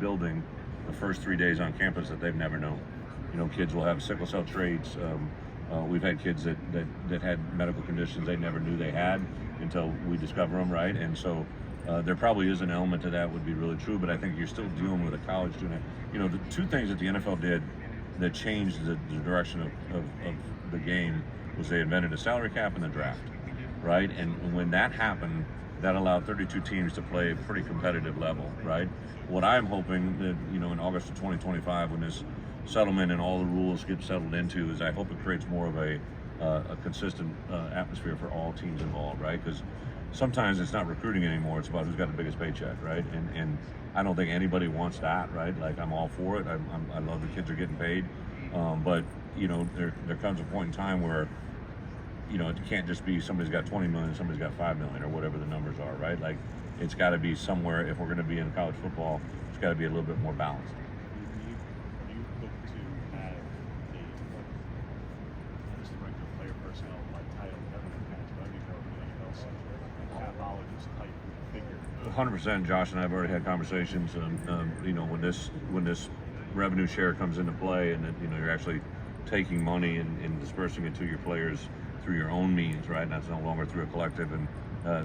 building the first 3 days on campus that they've never known. You know, kids will have sickle cell traits. We've had kids that had medical conditions they never knew they had until we discover them, right? And so there probably is an element to that would be really true, but I think you're still dealing with a college student. You know, the two things that the NFL did that changed the direction of the game was they invented a salary cap and the draft, right? And when that happened, that allowed 32 teams to play a pretty competitive level, right? What I'm hoping that, you know, in August of 2025, when this settlement and all the rules get settled into, is I hope it creates more of a consistent atmosphere for all teams involved, right? Because sometimes it's not recruiting anymore; it's about who's got the biggest paycheck, right? And I don't think anybody wants that, right? Like, I'm all for it. I love the kids are getting paid, but you know, there comes a point in time where, you know, it can't just be somebody's got 20 million, somebody's got 5 million, or whatever the numbers are, right? Like, it's got to be somewhere. If we're going to be in college football, it's got to be a little bit more balanced. Do you look to have just regular player personnel like title, whatever the past, but I mean, anything else, like a capologist type figure? 100%. Josh and I have already had conversations. You know, when this revenue share comes into play, and that, you know, you're actually taking money and dispersing it to your players through your own means, right? And that's no longer through a collective. And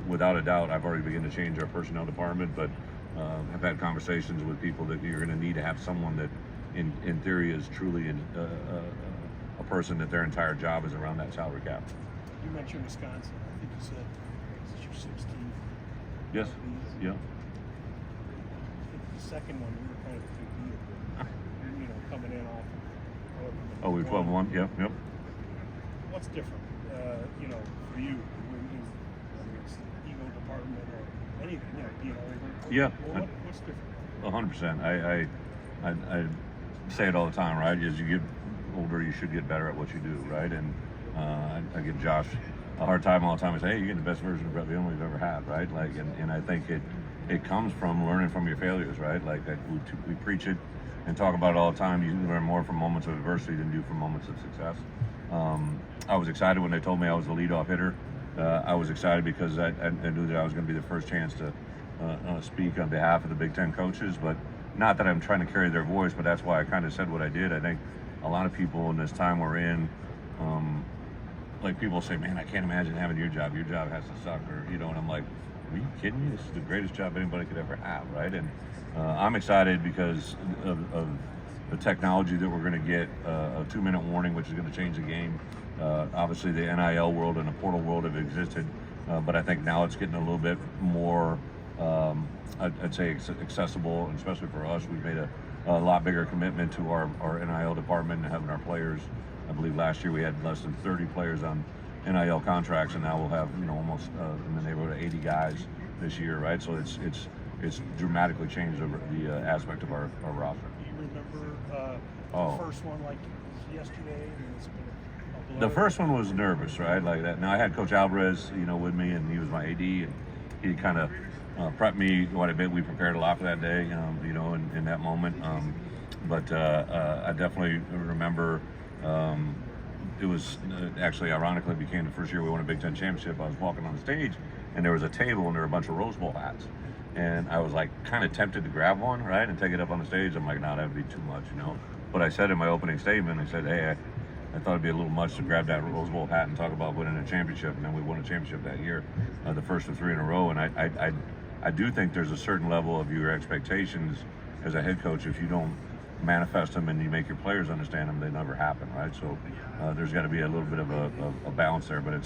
without a doubt, I've already begun to change our personnel department, but have had conversations with people that you're going to need to have someone that, in theory, is truly a person that their entire job is around that salary cap. You mentioned Wisconsin. I think you said this is your 16th. Yes. Yeah. I think the second one, you were kind of a big deal. You know, coming in off. Oh, we were 12-1. Yep. What's different? You know, for you, whether it's the ego department or anything, you know, being older. Yeah. Well, what's different? 100%. I say it all the time, right? As you get older, you should get better at what you do, right? And I give Josh a hard time all the time. I say, hey, you're getting the best version of Bret Bielema we've ever had, right? Like, and I think it comes from learning from your failures, right? Like, we preach it and talk about it all the time. You learn more from moments of adversity than you do from moments of success. I was excited when they told me I was the leadoff hitter. I was excited because I knew that I was going to be the first chance to speak on behalf of the Big Ten coaches, but not that I'm trying to carry their voice, but that's why I kind of said what I did. I think a lot of people in this time we're in, like, people say, man, I can't imagine having your job. Your job has to suck, or, you know, and I'm like, are you kidding me? This is the greatest job anybody could ever have, right? And I'm excited because of the technology that we're going to get, a 2-minute warning, which is going to change the game. Obviously, the NIL world and the portal world have existed, but I think now it's getting a little bit more, I'd say, accessible, and especially for us. We've made a lot bigger commitment to our NIL department and having our players. I believe last year we had less than 30 players on NIL contracts, and now we'll have, you know, almost in the neighborhood of 80 guys this year, right? So it's dramatically changed the aspect of our roster. Do you remember the first one, like yesterday? And it's been a blur? The first one was nervous, right? Like that. Now I had Coach Alvarez, you know, with me, and he was my AD, and he kind of prepped me quite a bit. We prepared a lot for that day, you know, in that moment. But I definitely remember. It was actually, ironically, became the first year we won a Big Ten championship. I was walking on the stage, and there was a table, and there were a bunch of Rose Bowl hats. And I was like kind of tempted to grab one, right, and take it up on the stage. I'm like, no, that would be too much, you know. But I said in my opening statement, I said, hey, I thought it'd be a little much to grab that Rose Bowl hat and talk about winning a championship. And then we won a championship that year, the first of 3 in a row. And I do think there's a certain level of your expectations as a head coach. If you don't manifest them and you make your players understand them, they never happen, right? So there's got to be a little bit of a balance there. But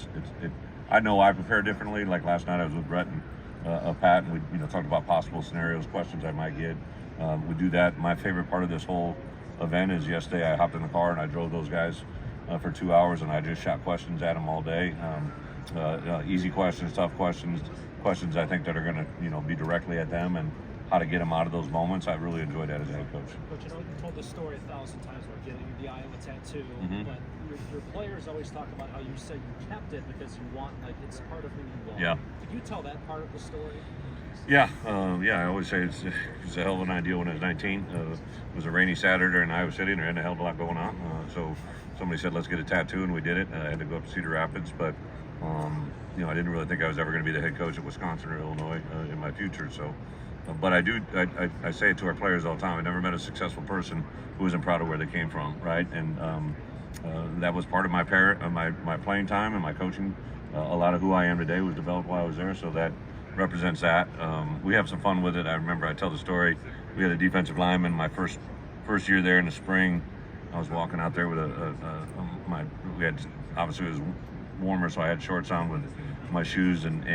I know I prepare differently. Like last night, I was with Bret and Pat, and we talked about possible scenarios, questions I might get. We do that. My favorite part of this whole event is yesterday I hopped in the car and I drove those guys for 2 hours, and I just shot questions at them all day. Easy questions, tough questions I think that are going to be directly at them, and how to get them out of those moments. I really enjoyed that as a head coach. But you told this story 1,000 times about getting the Iowa tattoo, but your players always talk about how you said you kept it because you want, like, it's part of who you are. Yeah. Could you tell that part of the story? Yeah, I always say it's a hell of an idea when I was 19. It was a rainy Saturday in Iowa City, and there had a hell of a lot going on. So somebody said, let's get a tattoo, and we did it. I had to go up to Cedar Rapids, but I didn't really think I was ever going to be the head coach at Wisconsin or Illinois in my future. So but I say it to our players all the time. I never met a successful person who isn't proud of where they came from, right? And that was part of my playing time and my coaching. A lot of who I am today was developed while I was there, so that represents that. We have some fun with it. I remember I tell the story. We had a defensive lineman my first year there in the spring. I was walking out there with we had, obviously it was warmer, so I had shorts on with my shoes, and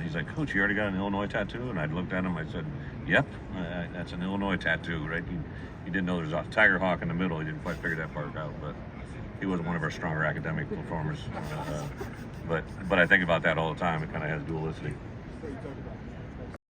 he's like, "Coach, you already got an Illinois tattoo?" And I looked at him, I said, "Yep, that's an Illinois tattoo," right? He didn't know there's a tiger hawk in the middle. He didn't quite figure that part out, but he wasn't one of our stronger academic performers. But I think about that all the time. It kind of has dualistic. So you talk about